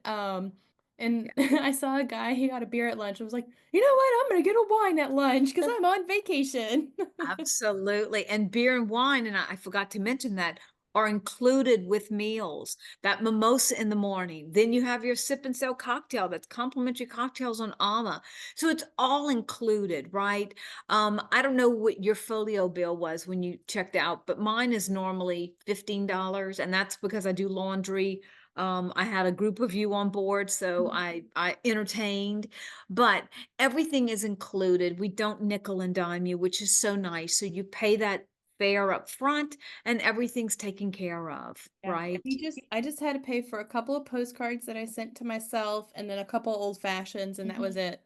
[SPEAKER 2] And I saw a guy, he got a beer at lunch. I was like, you know what? I'm gonna get a wine at lunch because I'm on vacation.
[SPEAKER 1] absolutely. And beer and wine, and I forgot to mention that, are included with meals. That mimosa in the morning. Then you have your sip and sell cocktail. That's complimentary cocktails on Ama. So it's all included, right? I don't know what your folio bill was when you checked out, but mine is normally $15, and that's because I do laundry. I had a group of you on board, so I entertained, but everything is included. We don't nickel and dime you, which is so nice. So you pay that fare up front and everything's taken care of,
[SPEAKER 2] Yeah.
[SPEAKER 1] right?
[SPEAKER 2] I just had to pay for a couple of postcards that I sent to myself and then a couple old fashions, and that was it.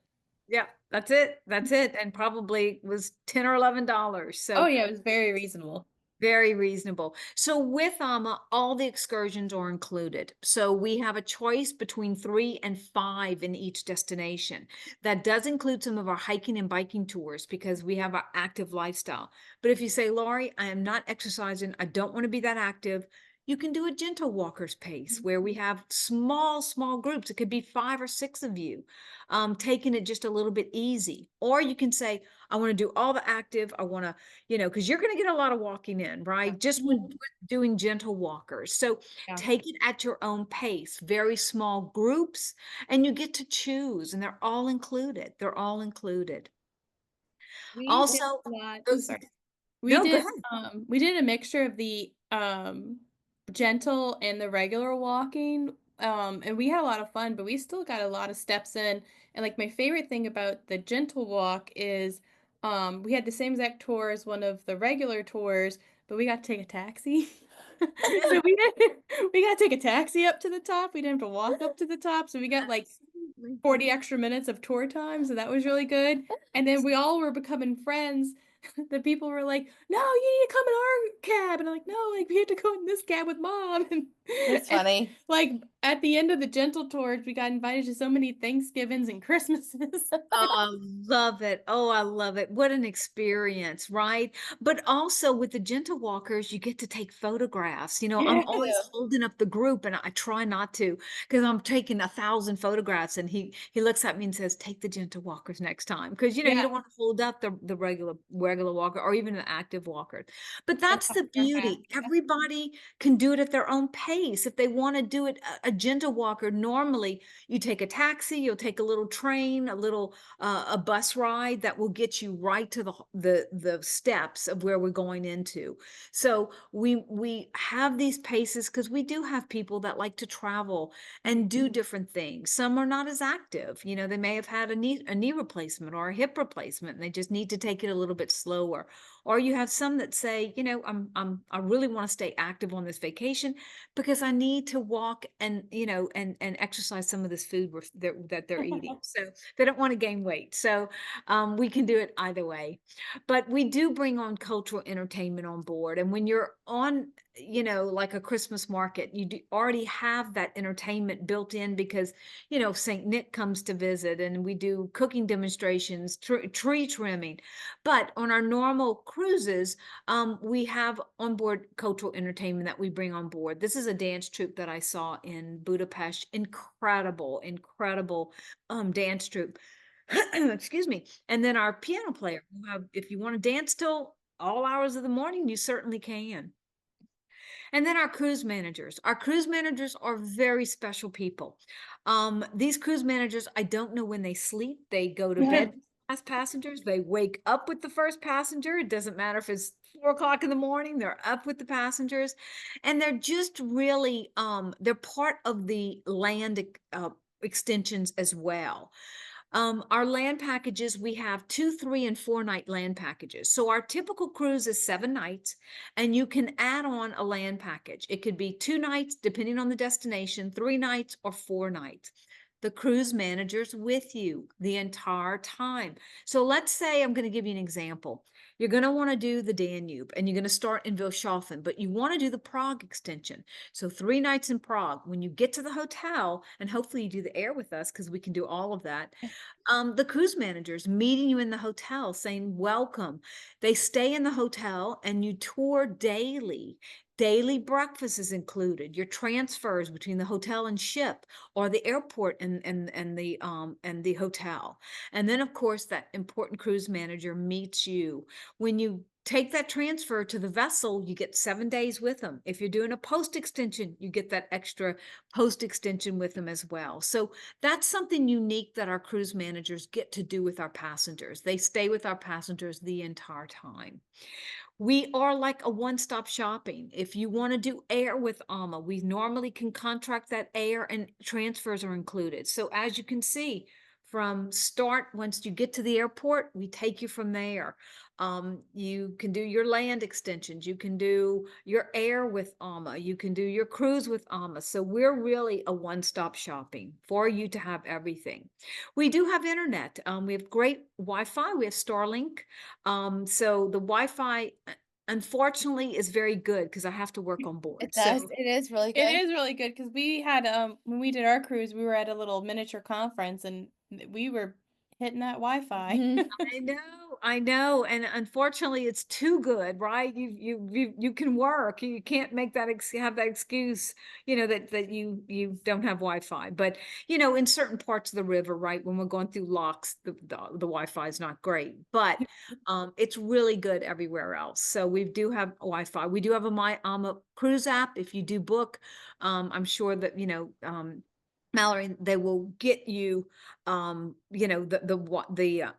[SPEAKER 1] Yeah, that's it. That's it. And probably was 10 or $11.
[SPEAKER 2] Oh
[SPEAKER 1] So
[SPEAKER 2] yeah, it was very reasonable.
[SPEAKER 1] very reasonable. So with AMA, all the excursions are included. So we have a choice between 3 and 5 in each destination. That does include some of our hiking and biking tours because we have our active lifestyle. But if you say, Laurie, I am not exercising, I don't want to be that active, you can do a gentle walker's pace where we have small groups. It could be 5 or 6 of you, taking it just a little bit easy. Or you can say, I want to do all the active. I want to, because you're going to get a lot of walking in, right? Just with doing gentle walkers. So take it at your own pace, very small groups, and you get to choose, and they're all included. They're all included.
[SPEAKER 2] We did
[SPEAKER 1] Also,
[SPEAKER 2] a lot.
[SPEAKER 1] those,
[SPEAKER 2] Sorry.
[SPEAKER 1] no, go ahead.
[SPEAKER 2] We did a mixture of the gentle and the regular walking. And we had a lot of fun, but we still got a lot of steps in. And like my favorite thing about the gentle walk is we had the same exact tour as one of the regular tours, but we got to take a taxi. So we got to take a taxi up to the top. We didn't have to walk up to the top. So we got like
[SPEAKER 1] Absolutely.
[SPEAKER 2] 40 extra minutes of tour time, so that was really good. And then we all were becoming friends. The people were like, "No, you need to come in our cab," and I'm like, "No, like we have to go in this cab with mom."
[SPEAKER 3] That's
[SPEAKER 2] And,
[SPEAKER 3] funny.
[SPEAKER 2] like at the end of the gentle tours, we got invited to so many Thanksgivings and Christmases.
[SPEAKER 1] Oh, I love it. Oh, I love it. What an experience, right? But also with the gentle walkers, you get to take photographs. I'm
[SPEAKER 2] Yeah.
[SPEAKER 1] always holding up the group and I try not to because I'm taking 1,000 photographs and he looks at me and says, take the gentle walkers next time. Because you
[SPEAKER 2] Yeah.
[SPEAKER 1] don't want to hold up the regular walker or even the active walker. But
[SPEAKER 2] And
[SPEAKER 1] that's the beauty. Everybody can do it at their own pace. If they want to do it, a gentle walker, normally you take a taxi, you'll take a little train, a bus ride that will get you right to the steps of where we're going into. So we have these paces because we do have people that like to travel and do different things. Some are not as active. They may have had a knee replacement or a hip replacement, and they just need to take it a little bit slower. Or you have some that say, I really want to stay active on this vacation because I need to walk and exercise some of this food that they're eating. So they don't want to gain weight. So we can do it either way. But we do bring on cultural entertainment on board. And when you're on, like a Christmas market, you already have that entertainment built in because, St. Nick comes to visit and we do cooking demonstrations, tree trimming. But on our normal cruises, we have onboard cultural entertainment that we bring on board. This is a dance troupe that I saw in Budapest. Incredible, incredible dance troupe. Excuse me. And then our piano player, if you want to dance till all hours of the morning, you certainly can. And then our cruise managers. Our cruise managers are very special people. These cruise managers, I don't know when they sleep. They go to bed as passengers. They wake up with the first passenger. It doesn't matter if it's 4 o'clock in the morning, they're up with the passengers. And they're just really, they're part of the land extensions as well. Our land packages, we have 2, 3, and 4 night land packages. So our typical cruise is 7 nights, and you can add on a land package. It could be 2 nights, depending on the destination, 3 nights, or 4 nights. The cruise manager's with you the entire time. So let's say I'm going to give you an example. You're going to want to do the Danube and you're going to start in Wilshofen, but you want to do the Prague extension. So 3 nights in Prague. When you get to the hotel, and hopefully you do the air with us because we can do all of that, the cruise managers meeting you in the hotel saying, welcome. They stay in the hotel and you tour daily. Daily breakfast is included. Your transfers between the hotel and ship, or the airport and the hotel. And then of course that important cruise manager meets you. When you take that transfer to the vessel, you get 7 days with them. If you're doing a post extension, you get that extra post extension with them as well. So that's something unique that our cruise managers get to do with our passengers. They stay with our passengers the entire time. We are like a one-stop shopping. If you want to do air with AMA, we normally can contract that air and transfers are included. So as you can see, from start, once you get to the airport, we take you from there. You can do your land extensions. You can do your air with AMA. You can do your cruise with AMA. So we're really a one-stop shopping for you to have everything. We do have internet. We have great Wi-Fi. We have Starlink. So the Wi-Fi, unfortunately, is very good because I have to work on board.
[SPEAKER 3] It does. It is really good.
[SPEAKER 2] It is really good because we had when we did our cruise, we were at a little miniature conference and we were hitting that Wi-Fi.
[SPEAKER 1] I know, and unfortunately, it's too good, right? You can work. You can't make that have that excuse, that you don't have Wi-Fi. But in certain parts of the river, right, when we're going through locks, the Wi-Fi is not great, but it's really good everywhere else. So we do have Wi-Fi. We do have a My Ama cruise app. If you do book, I'm sure that Mallory, they will get you, the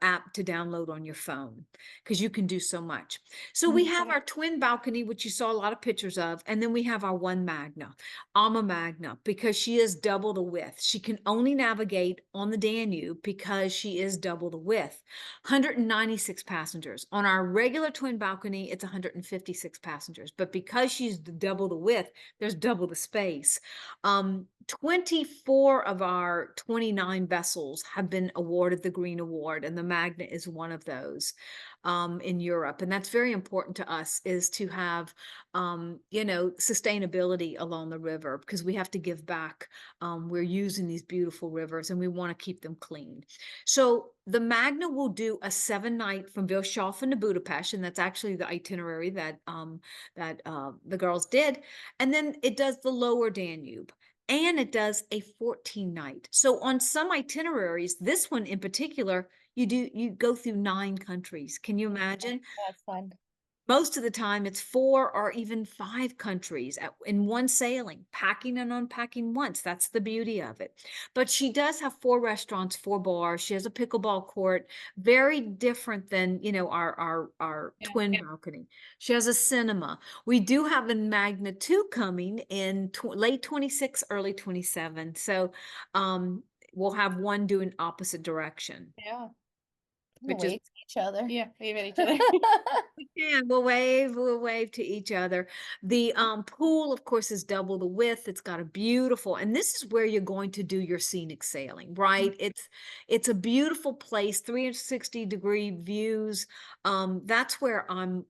[SPEAKER 1] app to download on your phone because you can do so much. So we have our twin balcony, which you saw a lot of pictures of, and then we have our one Magna, Alma Magna, because she is double the width. She can only navigate on the Danube because she is double the width. 196 passengers. On our regular twin balcony, it's 156 passengers, but because she's double the width, there's double the space. 24 of our 29 vessels have been awarded the Green Award, and the Magna is one of those in Europe. And that's very important to us, is to have, sustainability along the river, because we have to give back. We're using these beautiful rivers and we want to keep them clean. So the Magna will do a 7-night from Wilshofen to Budapest, and that's actually the itinerary that the girls did. And then it does the lower Danube. And it does a 14-night. So on some itineraries, this one in particular, you go through 9 countries. Can you imagine?
[SPEAKER 3] That's fun.
[SPEAKER 1] Most of the time, it's 4 or even 5 countries in one sailing, packing and unpacking once. That's the beauty of it. But she does have 4 restaurants, 4 bars. She has a pickleball court, very different than, our twin balcony. She has a cinema. We do have a Magna 2 coming in late 26, early 27. So we'll have one doing opposite direction.
[SPEAKER 2] Yeah.
[SPEAKER 3] We'll
[SPEAKER 1] Which is
[SPEAKER 3] wave to each other.
[SPEAKER 2] Yeah, wave at each other.
[SPEAKER 1] Yeah, we'll wave to each other. The pool, of course, is double the width. It's got a beautiful, and this is where you're going to do your scenic sailing, right? It's a beautiful place, 360-degree views. That's where I'm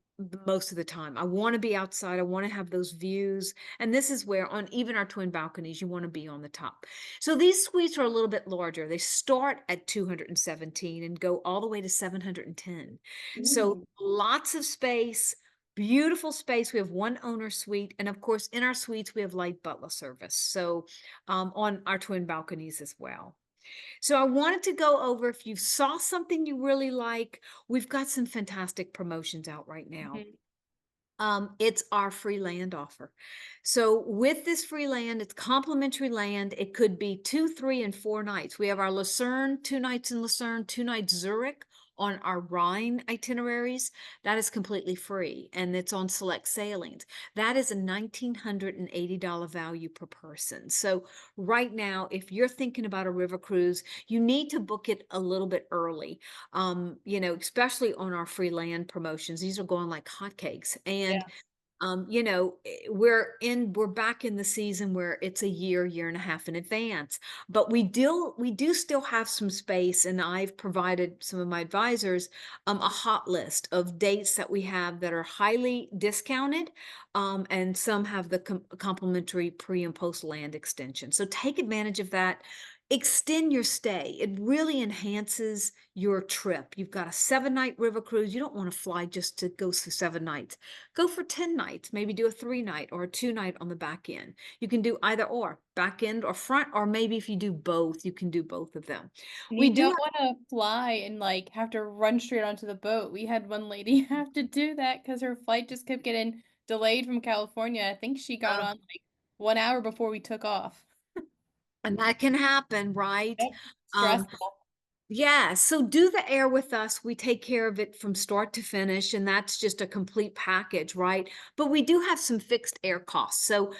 [SPEAKER 1] most of the time. I want to be outside. I want to have those views. And this is where, on even our twin balconies, you want to be on the top. So these suites are a little bit larger. They start at 217 and go all the way to 710. So lots of space, beautiful space. We have one owner suite. And of course, in our suites, we have light butler service. So on our twin balconies as well. So I wanted to go over, if you saw something you really like, we've got some fantastic promotions out right now. It's our free land offer. So with this free land, it's complimentary land. It could be 2, 3, and 4 nights. We have our Lucerne, 2 nights in Lucerne, 2 nights Zurich on our Rhine itineraries. That is completely free, and it's on select sailings. That is a $1,980 value per person. So right now, if you're thinking about a river cruise, you need to book it a little bit early, especially on our free land promotions. These are going like hotcakes. And we're back in the season where it's a year and a half in advance, but we do still have some space, and I've provided some of my advisors a hot list of dates that we have that are highly discounted, and some have the complimentary pre and post land extension. So take advantage of that. Extend your stay. It really enhances your trip. You've got a 7-night river cruise. You don't want to fly just to go through 7 nights. Go for 10 nights, maybe do a 3-night or a 2-night on the back end. You can do either or, back end or front, or maybe if you do both, you can do both of them.
[SPEAKER 2] And
[SPEAKER 1] We
[SPEAKER 2] you
[SPEAKER 1] do
[SPEAKER 2] don't want to fly and like have to run straight onto the boat. We had one lady have to do that because her flight just kept getting delayed from California. I think she got on like 1 hour before we took off.
[SPEAKER 1] and that can happen, right?
[SPEAKER 2] Yep.
[SPEAKER 1] Um,
[SPEAKER 2] Stressful.
[SPEAKER 1] Yeah, so do the air with us. We take care of it from start to finish, and that's just a complete package, right? But we do have some fixed air costs. So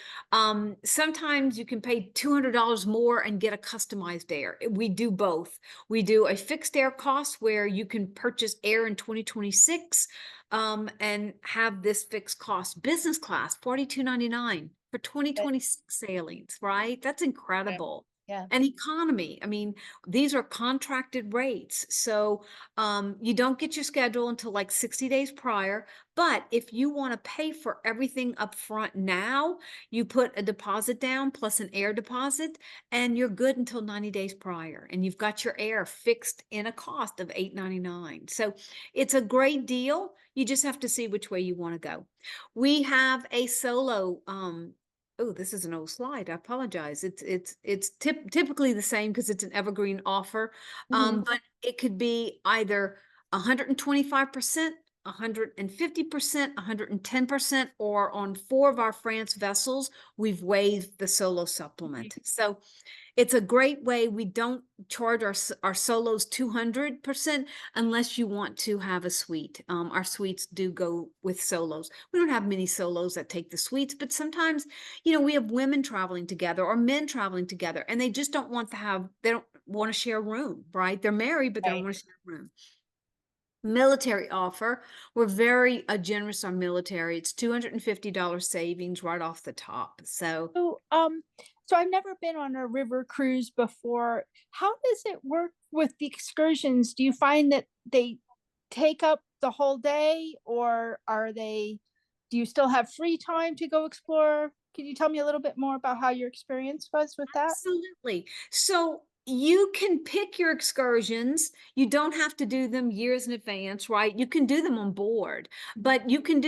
[SPEAKER 1] sometimes you can pay $200 more and get a customized air. We do both. We do a fixed air cost where you can purchase air in 2026 and have this fixed cost. Business class, $42.99 for 2026 sailings, right? That's incredible.
[SPEAKER 3] Yeah.
[SPEAKER 1] And economy, I mean, these are contracted rates. So you don't get your schedule until like 60 days prior. But if you want to pay for everything up front now, you put a deposit down plus an air deposit, and you're good until 90 days prior. And you've got your air fixed in a cost of $8.99. So it's a great deal. You just have to see which way you want to go. We have a solo oh, this is an old slide. I apologize. It's typically the same because it's an evergreen offer. But it could be either 125% 150%, 110%, or on 4 of our France vessels, we've waived the solo supplement. So it's a great way. We don't charge our solos 200% unless you want to have a suite. Our suites do go with solos. We don't have many solos that take the suites, but sometimes, we have women traveling together or men traveling together, and they just don't want to they don't want to share a room, right? They're married, but they don't
[SPEAKER 3] Right.
[SPEAKER 1] want to share a room. Military offer. We're very generous on military. It's $250 savings right off the top. So
[SPEAKER 4] So I've never been on a river cruise before. How does it work with the excursions? Do you find that they take up the whole day, or do you still have free time to go explore? Can you tell me a little bit more about how your experience was with that?
[SPEAKER 1] absolutely. So you can pick your excursions. You don't have to do them years in advance, right? You can do them on board, but you can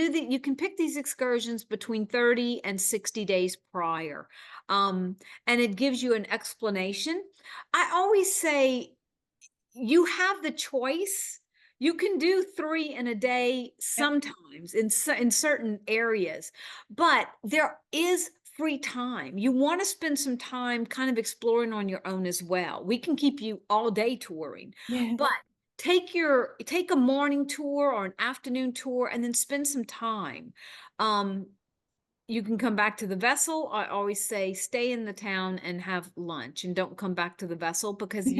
[SPEAKER 1] pick these excursions between 30 and 60 days prior. And it gives you an explanation. I always say you have the choice. You can do 3 in a day sometimes in certain areas, but there is free time. You want to spend some time kind of exploring on your own as well. We can keep you all day touring,
[SPEAKER 2] Yeah.
[SPEAKER 1] but take a morning tour or an afternoon tour and then spend some time. You can come back to the vessel. I always say stay in the town and have lunch and don't come back to the vessel because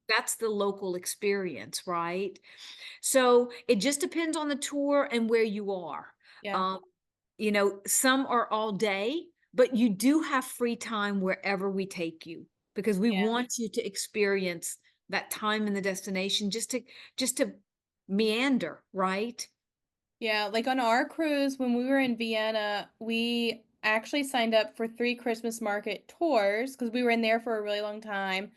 [SPEAKER 1] that's the local experience, right? So it just depends on the tour and where you are.
[SPEAKER 2] Yeah.
[SPEAKER 1] Um, some are all day, but you do have free time wherever we take you because we
[SPEAKER 2] Yeah.
[SPEAKER 1] want you to experience that time in the destination just to meander, right?
[SPEAKER 2] Yeah, like on our cruise when we were in Vienna, we actually signed up for 3 Christmas market tours because we were in there for a really long time.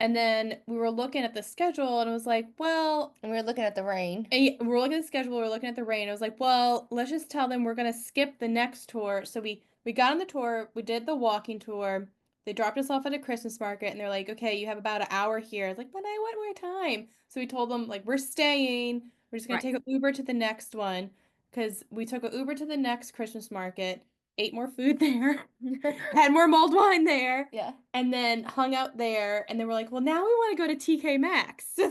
[SPEAKER 2] And then we were looking at the schedule and it was like, well,
[SPEAKER 3] And we were looking at the rain.
[SPEAKER 2] we were looking at the schedule, we were looking at the rain. I was like, well, let's just tell them we're gonna skip the next tour. So we got on the tour, we did the walking tour. They dropped us off at a Christmas market and they're like, okay, you have about an hour here. I was like, but I want more time. So we told them like we're staying. We're just gonna
[SPEAKER 1] Right.
[SPEAKER 2] take an Uber to the next one. Cause we took an Uber to the next Christmas market, ate more food there, had more mulled wine there,
[SPEAKER 3] Yeah.
[SPEAKER 2] and then hung out there. And then we're like, well, now we want to go to TK Maxx. So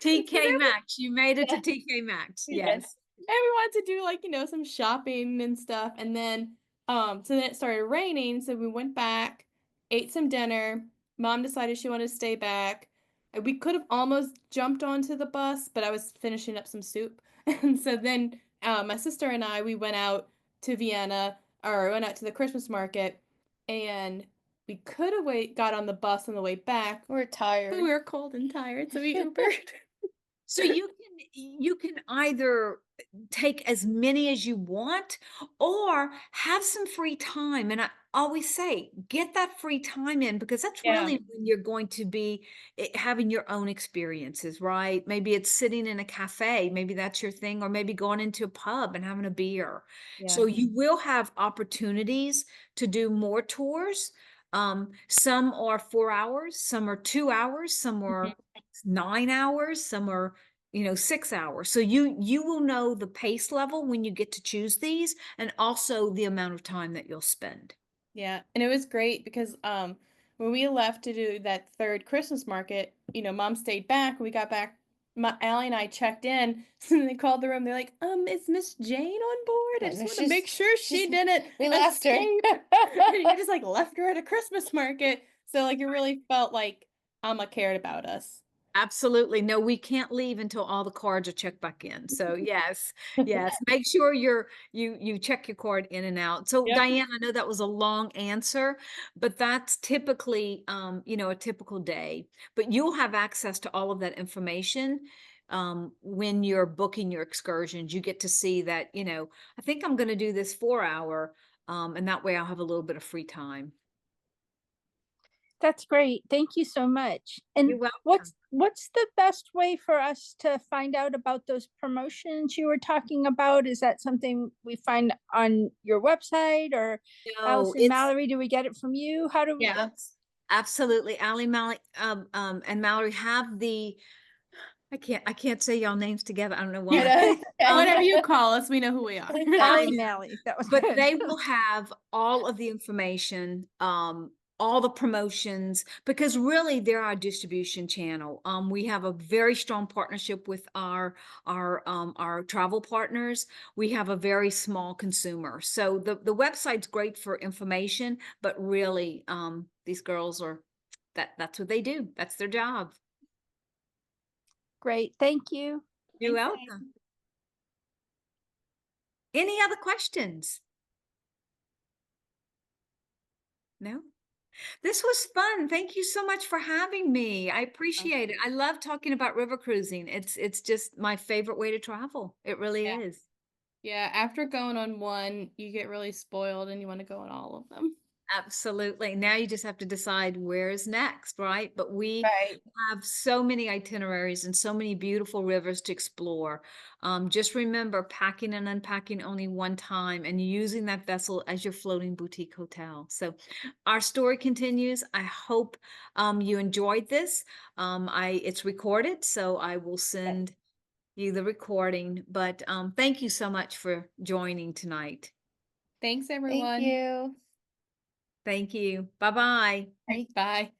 [SPEAKER 1] TK
[SPEAKER 2] then
[SPEAKER 1] Maxx. You made it to
[SPEAKER 3] Yeah.
[SPEAKER 1] TK Maxx.
[SPEAKER 2] we did.
[SPEAKER 1] Yes.
[SPEAKER 2] And we wanted to do like, some shopping and stuff. And then so then it started raining, so we went back, ate some dinner. Mom decided she wanted to stay back. And we could have almost jumped onto the bus, but I was finishing up some soup. And so then my sister and I we went out to Vienna or went out to the Christmas market and we could have got on the bus on the way back,
[SPEAKER 3] We're
[SPEAKER 2] but
[SPEAKER 3] tired.
[SPEAKER 2] we were cold and tired, so we Ubered.
[SPEAKER 1] So you can either take as many as you want or have some free time. And I always say, get that free time in because that's
[SPEAKER 2] Yeah.
[SPEAKER 1] really when you're going to be having your own experiences, right? Maybe it's sitting in a cafe, maybe that's your thing, or maybe going into a pub and having a beer. So
[SPEAKER 2] Yeah.
[SPEAKER 1] you will have opportunities to do more tours. Some are 4 hours, some are 2 hours, some are 9 hours, some are 6 hours. So you will know the pace level when you get to choose these and also the amount of time that you'll spend.
[SPEAKER 2] Yeah, and it was great because when we left to do that third Christmas market, Mom stayed back. We got back. Allie and I checked in, and they called the room. They're like, "Is Miss Jane on board? I
[SPEAKER 3] Yeah,
[SPEAKER 2] just
[SPEAKER 3] no,
[SPEAKER 2] want to make sure she
[SPEAKER 3] she's-
[SPEAKER 2] didn't
[SPEAKER 3] we left her.
[SPEAKER 2] escape." And you just like left her at a Christmas market, so like it really felt like Alma cared about us.
[SPEAKER 1] Absolutely. No, we can't leave until all the cards are checked back in. So yes, yes. Make sure you check your card in and out. So
[SPEAKER 2] Yep.
[SPEAKER 1] Diane, I know that was a long answer, but that's typically a typical day. But you'll have access to all of that information when you're booking your excursions. You get to see that, I think I'm going to do this 4 hour, and that way I'll have a little bit of free time.
[SPEAKER 4] That's great. Thank you so much. And
[SPEAKER 1] You're welcome.
[SPEAKER 4] what's the best way for us to find out about those promotions you were talking about? Is that something we find on your website, or
[SPEAKER 1] No,
[SPEAKER 4] Allison Mallory, do we get it from you? How do we?
[SPEAKER 1] Yeah, absolutely. Allie, Mallory, and Mallory have I can't say y'all names together. I don't know
[SPEAKER 2] You
[SPEAKER 1] why.
[SPEAKER 2] know,
[SPEAKER 1] Um,
[SPEAKER 2] whatever you call us, we know who we are.
[SPEAKER 4] That was
[SPEAKER 1] know.
[SPEAKER 4] Mally. That was
[SPEAKER 1] But
[SPEAKER 4] good.
[SPEAKER 1] they will have all of the information, all the promotions, because really they're our distribution channel. We have a very strong partnership with our travel partners. We have a very small consumer, so the website's great for information, but really, these girls are that's what they do. That's their job.
[SPEAKER 4] Great. Thank you.
[SPEAKER 1] You're
[SPEAKER 2] Thanks,
[SPEAKER 1] welcome. Any other questions? No? This was fun. Thank you so much for having me. I appreciate it. I love talking about river cruising. It's just my favorite way to travel. It really
[SPEAKER 2] Yeah.
[SPEAKER 1] is.
[SPEAKER 2] Yeah, after going on one, you get really spoiled and you want to go on all of them.
[SPEAKER 1] Absolutely. Now you just have to decide where is next, right? But we
[SPEAKER 2] Right.
[SPEAKER 1] have so many itineraries and so many beautiful rivers to explore. Just remember packing and unpacking only one time and using that vessel as your floating boutique hotel. So our story continues. I hope you enjoyed this. It's recorded, so I will send you the recording. But thank you so much for joining tonight.
[SPEAKER 2] Thanks,
[SPEAKER 3] Thank
[SPEAKER 2] everyone.
[SPEAKER 3] you.
[SPEAKER 1] Thank you. Bye-bye.
[SPEAKER 2] Bye.